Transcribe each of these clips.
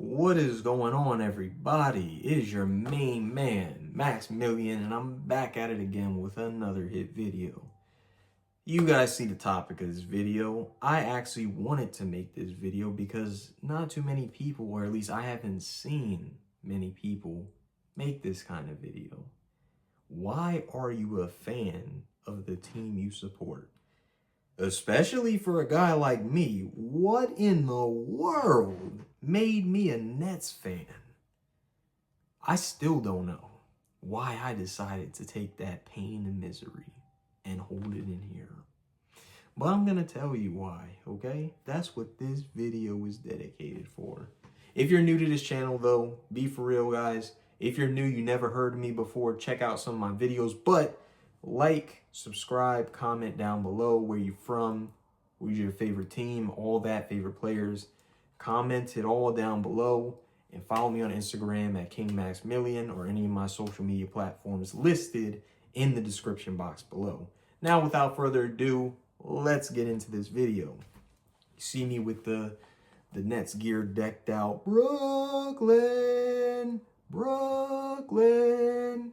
What is going on, everybody? It is your main man, Maximilian, and I'm back at it again with another hit video. You guys see the topic of this video. I actually wanted to make this video because not too many people, or at least I haven't seen many people, make this kind of video. Why are you a fan of the team you support? Especially for a guy like me, what in the world made me a Nets fan? I still don't know why I decided to take that pain and misery and hold it in here. But I'm gonna tell you why, okay? That's what this video is dedicated for. If you're new to this channel though, be for real guys. If you're new, you never heard of me before, check out some of my videos, but like, subscribe, comment down below where you're from, who's your favorite team, all that, favorite players. Comment it all down below and follow me on Instagram at KingMaxMillion or any of my social media platforms listed in the description box below. Now, without further ado, let's get into this video. You see me with the Nets gear decked out. Brooklyn.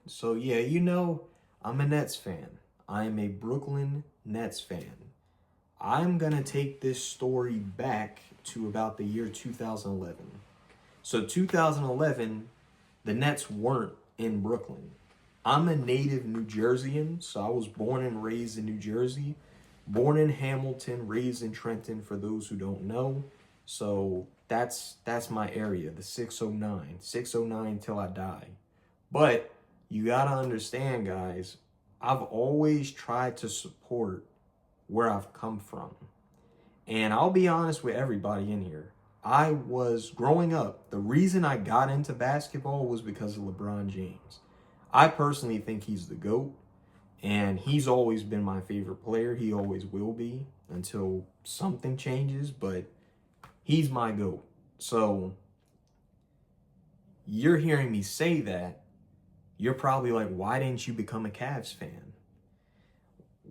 So yeah, you know, I'm a Nets fan. I am a Brooklyn Nets fan. I'm gonna take this story back to about the year 2011. So 2011, the Nets weren't in Brooklyn. I'm a native New Jerseyan, so I was born and raised in New Jersey. Born in Hamilton, raised in Trenton, for those who don't know. So that's my area, the 609 till I die. But you gotta understand, guys, I've always tried to support where I've come from. And I'll be honest with everybody in here. I was growing up, the reason I got into basketball was because of LeBron James. I personally think he's the GOAT, and he's always been my favorite player. He always will be until something changes, but he's my GOAT. So you're hearing me say that, you're probably like, why didn't you become a Cavs fan?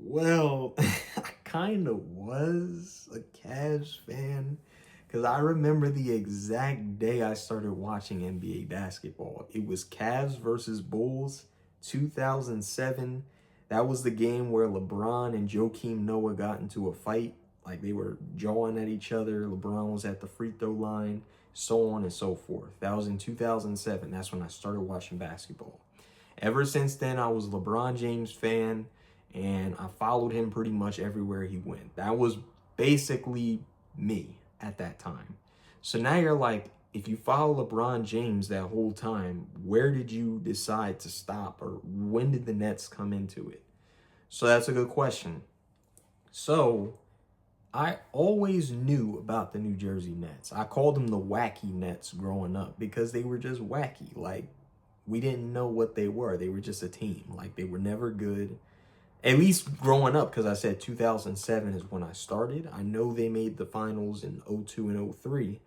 Well, I kind of was a Cavs fan because I remember the exact day I started watching NBA basketball. It was Cavs versus Bulls, 2007. That was the game where LeBron and Joakim Noah got into a fight. Like, they were jawing at each other. LeBron was at the free throw line, so on and so forth. That was in 2007. That's when I started watching basketball. Ever since then, I was a LeBron James fan, and I followed him pretty much everywhere he went. That was basically me at that time. So now you're like, if you follow LeBron James that whole time, where did you decide to stop, or when did the Nets come into it? So that's a good question. So I always knew about the New Jersey Nets. I called them the wacky Nets growing up because they were just wacky. Like, we didn't know what they were. They were just a team. Like, they were never good. At least growing up, because I said 2007 is when I started. I know they made the finals in 02 and 03.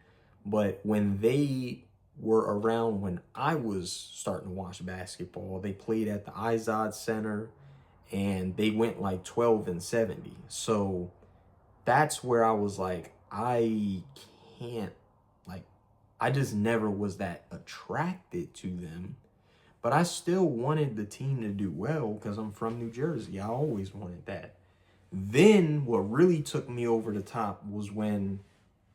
But when they were around, when I was starting to watch basketball, they played at the Izod Center, and they went like 12 and 70. So that's where I was like, I can't, like, I just never was that attracted to them. But I still wanted the team to do well because I'm from New Jersey. I always wanted that. Then what really took me over the top was when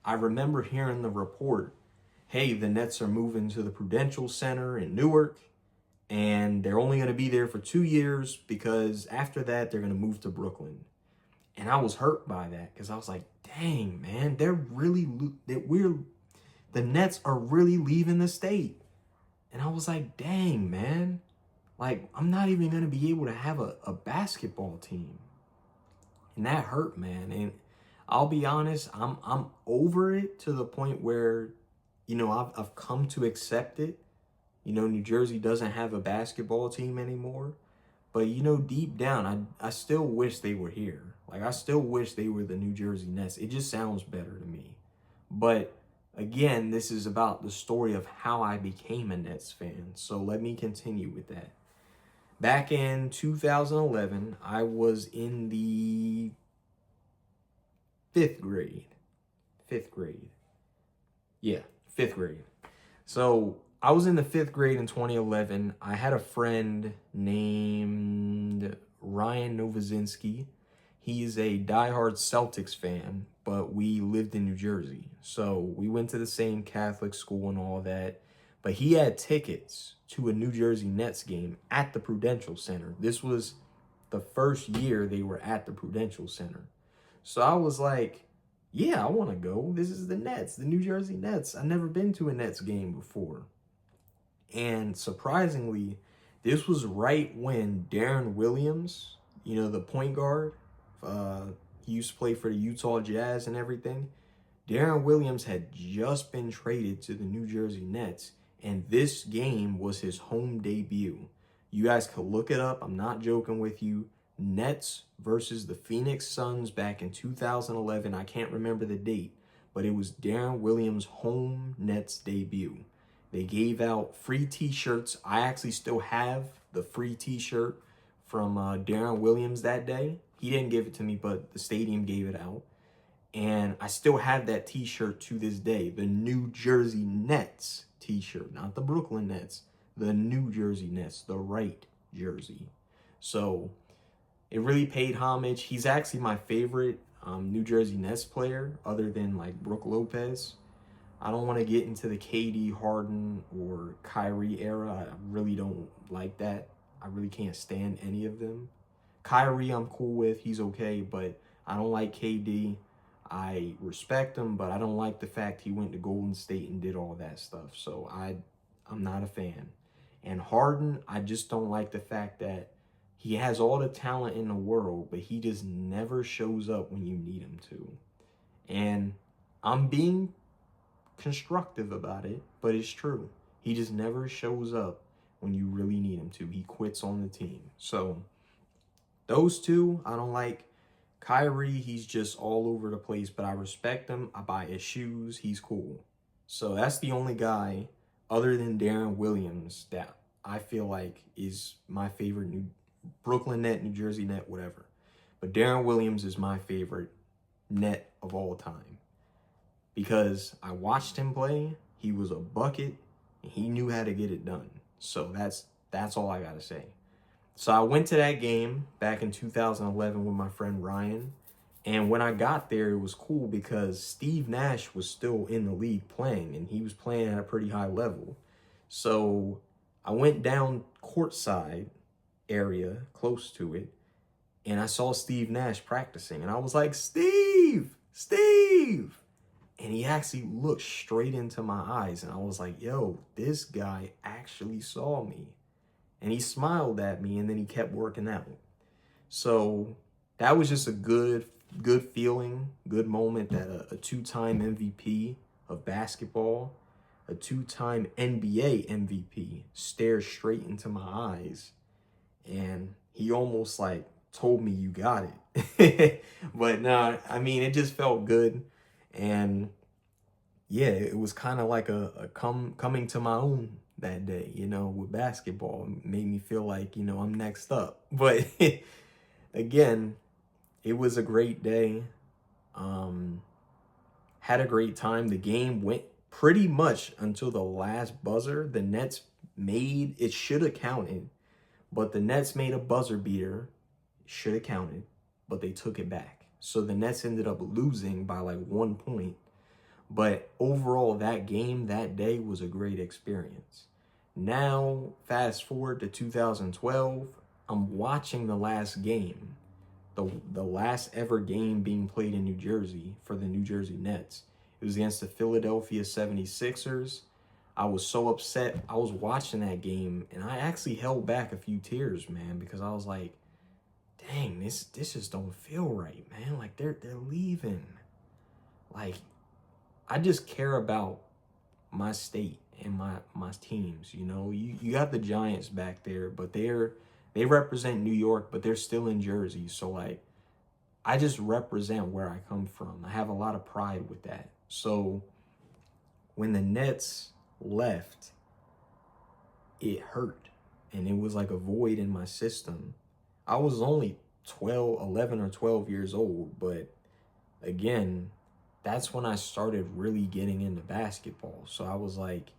I remember hearing the report, hey, the Nets are moving to the Prudential Center in Newark, and they're only going to be there for 2 years because after that, they're going to move to Brooklyn. And I was hurt by that because I was like, dang, man, the Nets are really leaving the state. And I was like, dang, man, like, I'm not even going to be able to have a basketball team. And that hurt, man. And I'll be honest, I'm over it to the point where, you know, I've come to accept it. You know, New Jersey doesn't have a basketball team anymore. But, you know, deep down, I still wish they were here. Like, I still wish they were the New Jersey Nets. It just sounds better to me. But again, this is about the story of how I became a Nets fan. So let me continue with that. Back in 2011, I was in the fifth grade. Yeah, fifth grade. So I was in the 5th grade in 2011. I had a friend named Ryan Novozinski. He's a diehard Celtics fan, but we lived in New Jersey. So we went to the same Catholic school and all that. But he had tickets to a New Jersey Nets game at the Prudential Center. This was the first year they were at the Prudential Center. So I was like, yeah, I want to go. This is the Nets, the New Jersey Nets. I've never been to a Nets game before. And surprisingly, this was right when Darren Williams, the point guard, uh, he used to play for the Utah Jazz and everything. Darren Williams had just been traded to the New Jersey Nets, and this game was his home debut. You guys could look it up. I'm not joking with you. Nets versus the Phoenix Suns back in 2011. I can't remember the date, but it was Darren Williams' home Nets debut. They gave out free t-shirts. I actually still have the free t-shirt from Darren Williams that day. He didn't give it to me, but the stadium gave it out. And I still have that t-shirt to this day. The New Jersey Nets t-shirt, not the Brooklyn Nets. The New Jersey Nets, the right jersey. So it really paid homage. He's actually my favorite New Jersey Nets player other than like Brook Lopez. I don't want to get into the KD, Harden, or Kyrie era. I really don't like that. I really can't stand any of them. Kyrie I'm cool with. He's okay, but I don't like KD. I respect him, but I don't like the fact he went to Golden State and did all that stuff. So I'm not a fan. And Harden, I just don't like the fact that he has all the talent in the world, but he just never shows up when you need him to. And I'm being constructive about it, but it's true. He just never shows up when you really need him to. He quits on the team. So those two, I don't like. Kyrie, he's just all over the place, but I respect him. I buy his shoes. He's cool. So that's the only guy other than Darren Williams that I feel like is my favorite New Brooklyn Net, New Jersey Net, whatever. But Darren Williams is my favorite Net of all time because I watched him play. He was a bucket and he knew how to get it done. So that's all I got to say. So I went to that game back in 2011 with my friend Ryan. And when I got there, it was cool because Steve Nash was still in the league playing, and he was playing at a pretty high level. So I went down courtside area, close to it, and I saw Steve Nash practicing. And I was like, Steve! And he actually looked straight into my eyes. And I was like, yo, this guy actually saw me. And he smiled at me, and then he kept working out. So that was just a good feeling, good moment that a two-time MVP of basketball, a two-time NBA MVP stared straight into my eyes. And he almost like told me, you got it. But no, I mean, it just felt good. And yeah, it was kind of like a coming to my own that day, with basketball. It made me feel like, I'm next up. But again, it was a great day. Had a great time. The game went pretty much until the last buzzer. The Nets it should have counted, but the Nets made a buzzer beater. Should have counted, but they took it back. So the Nets ended up losing by like 1 point. But overall, that game that day was a great experience. Now, fast forward to 2012, I'm watching the last game, the last ever game being played in New Jersey for the New Jersey Nets. It was against the Philadelphia 76ers. I was so upset. I was watching that game, and I actually held back a few tears, man, because I was like, dang, this just don't feel right, man. Like, they're leaving. Like, I just care about my state and my teams. You got the Giants back there, but they represent New York, but they're still in Jersey. So like, I just represent where I come from. I have a lot of pride with that. So when the Nets left, it hurt, and it was like a void in my system. I was only 11 or 12 years old, but again, that's when I started really getting into basketball. So I was like,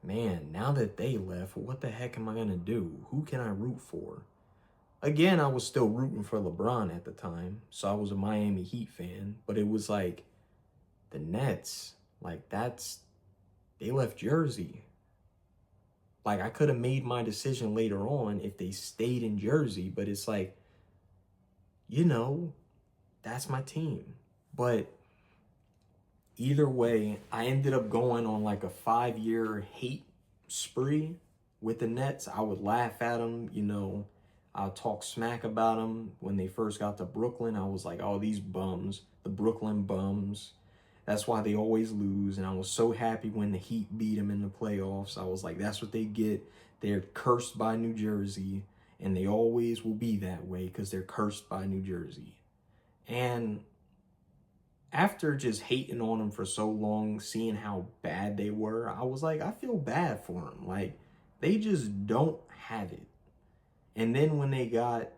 man, now that they left, what the heck am I going to do? Who can I root for? Again, I was still rooting for LeBron at the time, so I was a Miami Heat fan, but it was like the Nets, like they left Jersey. Like I could have made my decision later on if they stayed in Jersey, but it's like, you know, that's my team. But either way, I ended up going on like a 5-year hate spree with the Nets. I would laugh at them, I'll talk smack about them. When they first got to Brooklyn, I was like, oh, these bums, the Brooklyn bums. That's why they always lose. And I was so happy when the Heat beat them in the playoffs. I was like, that's what they get. They're cursed by New Jersey, and they always will be that way because they're cursed by New Jersey. And after just hating on them for so long, seeing how bad they were, I was like, I feel bad for them. Like, they just don't have it. And then when they got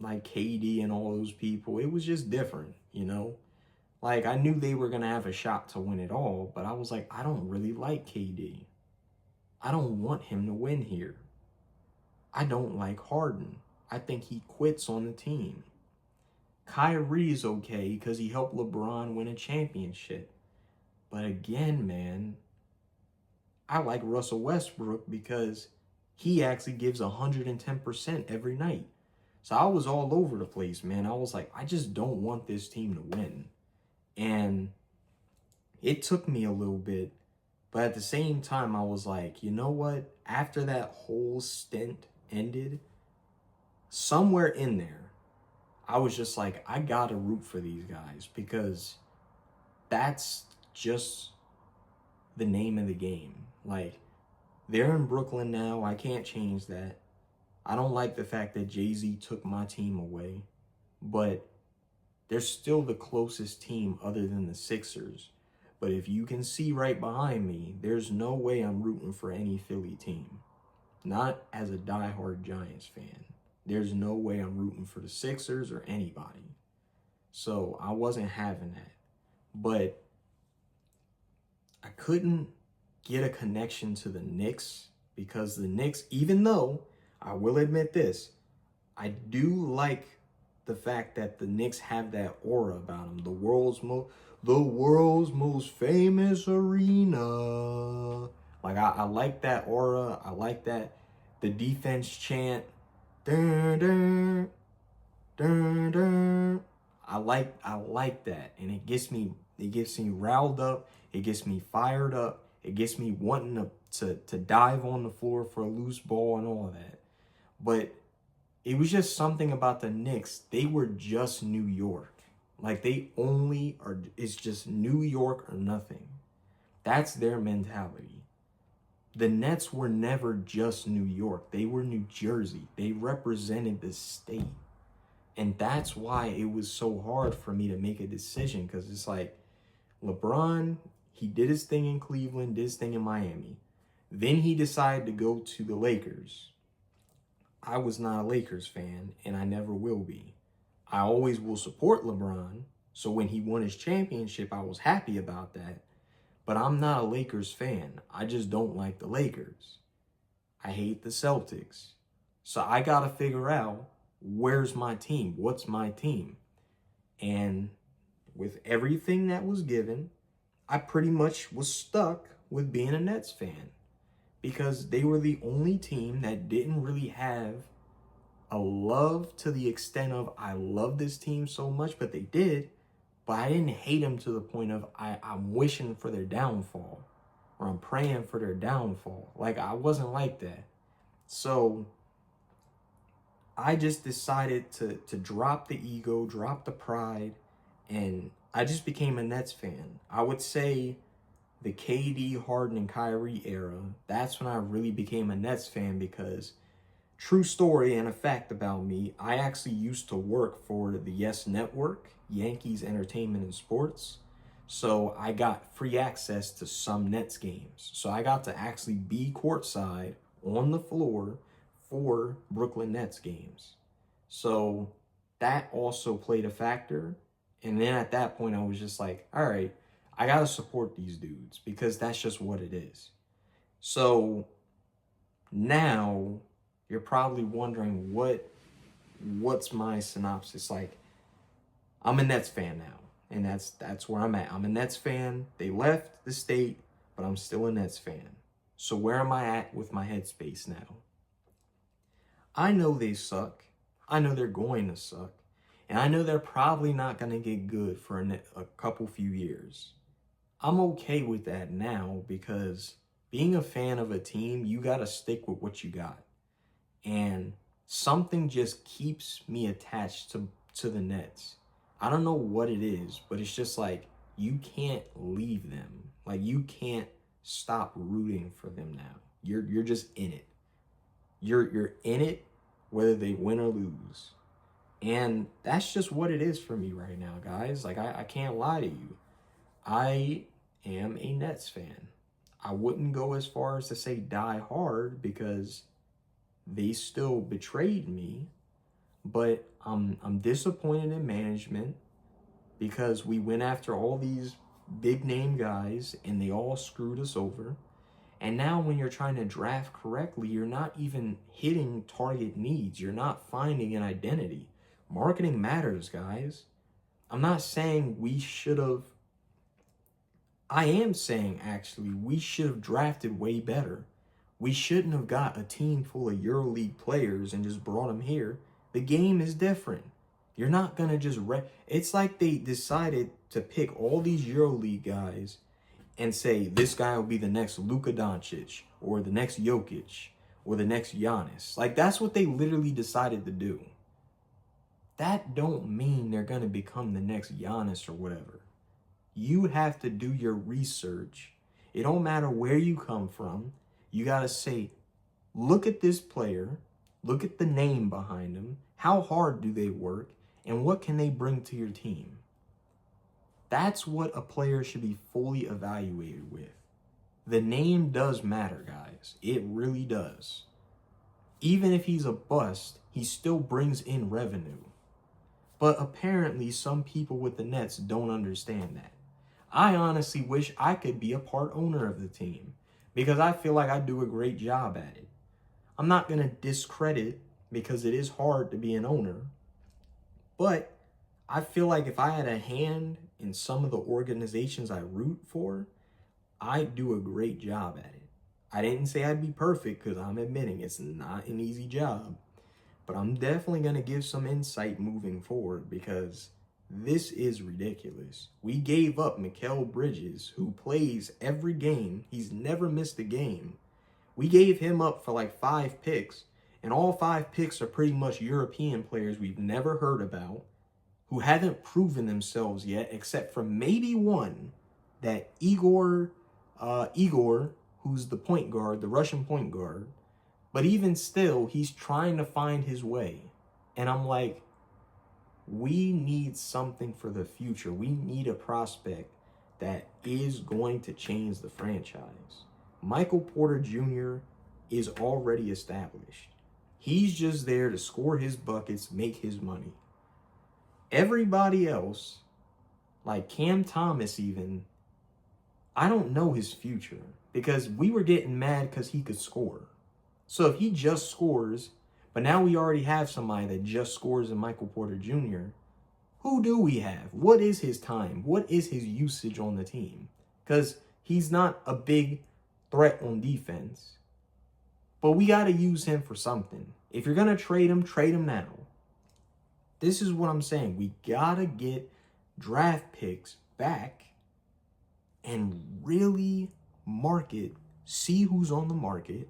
like KD and all those people, it was just different, Like, I knew they were going to have a shot to win it all, but I was like, I don't really like KD. I don't want him to win here. I don't like Harden. I think he quits on the team. Kyrie's okay because he helped LeBron win a championship. But again, man, I like Russell Westbrook because he actually gives 110% every night. So I was all over the place, man. I was like, I just don't want this team to win. And it took me a little bit, but at the same time, I was like, you know what? After that whole stint ended, somewhere in there, I was just like, I gotta root for these guys because that's just the name of the game. Like, they're in Brooklyn now. I can't change that. I don't like the fact that Jay-Z took my team away, but they're still the closest team other than the Sixers. But if you can see right behind me, there's no way I'm rooting for any Philly team. Not as a diehard Giants fan. There's no way I'm rooting for the Sixers or anybody. So I wasn't having that. But I couldn't get a connection to the Knicks because the Knicks, even though I will admit this, I do like the fact that the Knicks have that aura about them. The world's most famous arena. Like I like that aura. I like that the defense chant. Dun, dun, dun, dun. I like that, and it gets me riled up. It gets me fired up. It gets me wanting to dive on the floor for a loose ball and all of that. But it was just something about the Knicks. They were just New York. Like it's just New York or nothing. That's their mentality. The Nets were never just New York. They were New Jersey. They represented the state. And that's why it was so hard for me to make a decision because it's like LeBron, he did his thing in Cleveland, did his thing in Miami. Then he decided to go to the Lakers. I was not a Lakers fan, and I never will be. I always will support LeBron. So when he won his championship, I was happy about that. But I'm not a Lakers fan. I just don't like the Lakers. I hate the Celtics. So I got to figure out where's my team? What's my team? And with everything that was given, I pretty much was stuck with being a Nets fan because they were the only team that didn't really have a love to the extent of I love this team so much, but they did. But I didn't hate them to the point of I'm wishing for their downfall or I'm praying for their downfall. Like, I wasn't like that. So I just decided to drop the ego, drop the pride, and I just became a Nets fan. I would say the KD, Harden, and Kyrie era, that's when I really became a Nets fan because true story and a fact about me, I actually used to work for the Yes Network, Yankees Entertainment and Sports. So I got free access to some Nets games. So I got to actually be courtside on the floor for Brooklyn Nets games. So that also played a factor. And then at that point, I was just like, all right, I got to support these dudes because that's just what it is. So now you're probably wondering what's my synopsis. Like, I'm a Nets fan now, and that's where I'm at. I'm a Nets fan. They left the state, but I'm still a Nets fan. So where am I at with my headspace now? I know they suck. I know they're going to suck. And I know they're probably not going to get good for a couple few years. I'm okay with that now because being a fan of a team, you got to stick with what you got. And something just keeps me attached to the Nets. I don't know what it is, but it's just like you can't leave them. Like you can't stop rooting for them now. You're just in it. You're in it whether they win or lose. And that's just what it is for me right now, guys. Like I can't lie to you. I am a Nets fan. I wouldn't go as far as to say die hard because they still betrayed me, but I'm disappointed in management because we went after all these big name guys and they all screwed us over. And now when you're trying to draft correctly, you're not even hitting target needs. You're not finding an identity. Marketing matters, guys. I'm not saying we should have. I am saying, actually, we should have drafted way better. We shouldn't have got a team full of EuroLeague players and just brought them here. The game is different. You're not going to just... It's like they decided to pick all these EuroLeague guys and say, this guy will be the next Luka Doncic or the next Jokic or the next Giannis. Like, that's what they literally decided to do. That don't mean they're going to become the next Giannis or whatever. You have to do your research. It don't matter where you come from. You got to say, look at this player, look at the name behind them, how hard do they work, and what can they bring to your team? That's what a player should be fully evaluated with. The name does matter, guys. It really does. Even if he's a bust, he still brings in revenue. But apparently some people with the Nets don't understand that. I honestly wish I could be a part owner of the team because I feel like I do a great job at it. I'm not going to discredit because it is hard to be an owner, but I feel like if I had a hand in some of the organizations I root for, I'd do a great job at it. I didn't say I'd be perfect because I'm admitting it's not an easy job, but I'm definitely going to give some insight moving forward because this is ridiculous. We gave up Mikal Bridges, who plays every game. He's never missed a game. We gave him up for like 5 picks, and all 5 picks are pretty much European players we've never heard about, who haven't proven themselves yet, except for maybe one, that Igor, who's the point guard, the Russian point guard. But even still, he's trying to find his way. And I'm like, we need something for the future. We need a prospect that is going to change the franchise. Michael Porter Jr. is already established. He's just there to score his buckets, make his money. Everybody else, like Cam Thomas even, I don't know his future because we were getting mad because he could score. So if he just scores, but now we already have somebody that just scores in Michael Porter Jr., who do we have? What is his time? What is his usage on the team? Because he's not a big threat on defense. But we got to use him for something. If you're going to trade him now. This is what I'm saying. We got to get draft picks back and really market, see who's on the market,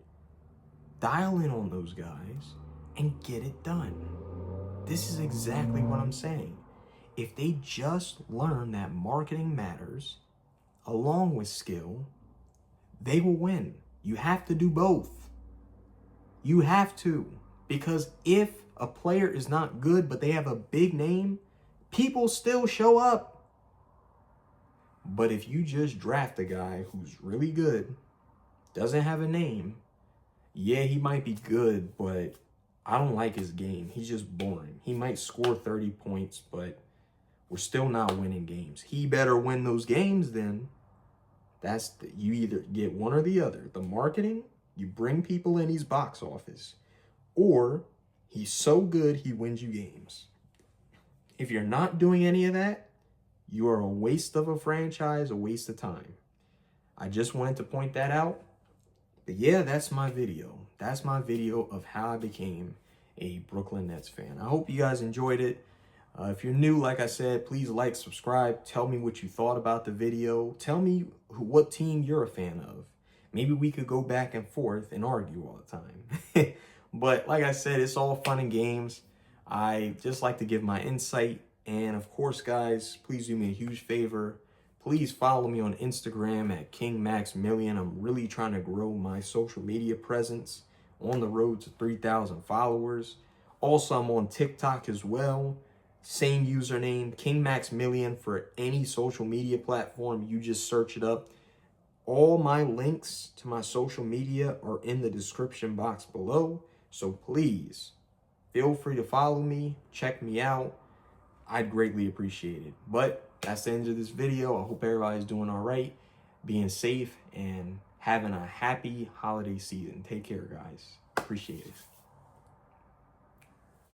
dial in on those guys, and get it done. This is exactly what I'm saying. If they just learn that marketing matters, along with skill, they will win. You have to do both. You have to. Because if a player is not good, but they have a big name, people still show up. But if you just draft a guy who's really good, doesn't have a name, yeah, he might be good, but I don't like his game. He's just boring. He might score 30 points, but we're still not winning games. He better win those games then. You either get one or the other. The marketing, you bring people in his box office, or he's so good he wins you games. If you're not doing any of that, you are a waste of a franchise, a waste of time. I just wanted to point that out. But yeah, that's my video. That's my video of how I became a Brooklyn Nets fan. I hope you guys enjoyed it. If you're new, like I said, please like, subscribe. Tell me what you thought about the video. Tell me what team you're a fan of. Maybe we could go back and forth and argue all the time. But like I said, it's all fun and games. I just like to give my insight. And of course, guys, please do me a huge favor. Please follow me on Instagram at KingMaxMillion. I'm really trying to grow my social media presence, on the road to 3,000 followers. Also, I'm on TikTok as well. Same username, KingMaxMillion, for any social media platform. You just search it up. All my links to my social media are in the description box below. So please feel free to follow me, check me out. I'd greatly appreciate it. But that's the end of this video. I hope everybody's doing all right, being safe, and having a happy holiday season. Take care, guys. Appreciate it.